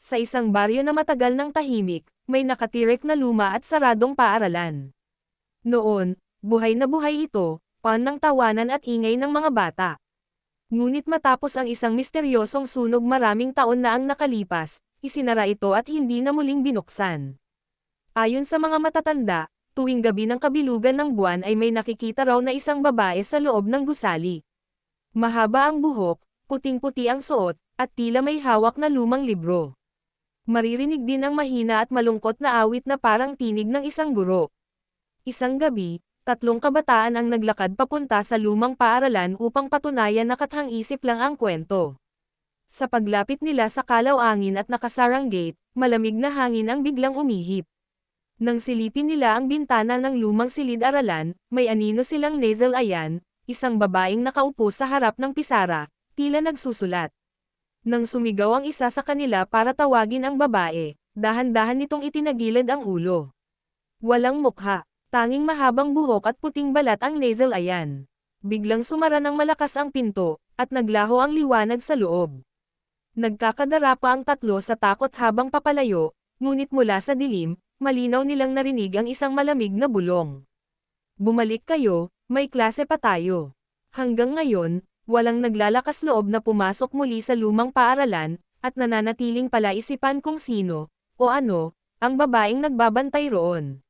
Sa isang baryo na matagal ng tahimik, may nakatirik na luma at saradong paaralan. Noon, buhay na buhay ito, pan ng tawanan at ingay ng mga bata. Ngunit matapos ang isang misteryosong sunog maraming taon na ang nakalipas, isinara ito at hindi na muling binuksan. Ayon sa mga matatanda, tuwing gabi ng kabilugan ng buwan ay may nakikita raw na isang babae sa loob ng gusali. Mahaba ang buhok, puting-puti ang suot, at tila may hawak na lumang libro. Maririnig din ang mahina at malungkot na awit na parang tinig ng isang guro. Isang gabi, 3 kabataan ang naglakad papunta sa lumang paaralan upang patunayan na kathang-isip lang ang kwento. Sa paglapit nila sa kalaw-angin at nakasarang gate, malamig na hangin ang biglang umihip. Nang silipin nila ang bintana ng lumang silid-aralan, may anino silang Nazel Ayan, isang babaeng nakaupo sa harap ng pisara, tila nagsusulat. Nang sumigaw ang isa sa kanila para tawagin ang babae, dahan-dahan nitong itinagilid ang ulo. Walang mukha. Tanging mahabang buhok at puting balat ang Nazel Ayan. Biglang sumara ng malakas ang pinto, at naglaho ang liwanag sa loob. Nagkakadara pa ang tatlo sa takot habang papalayo, ngunit mula sa dilim, malinaw nilang narinig ang isang malamig na bulong. Bumalik kayo, may klase pa tayo. Hanggang ngayon, walang naglalakas loob na pumasok muli sa lumang paaralan, at nananatiling palaisipan kung sino, o ano, ang babaeng nagbabantay roon.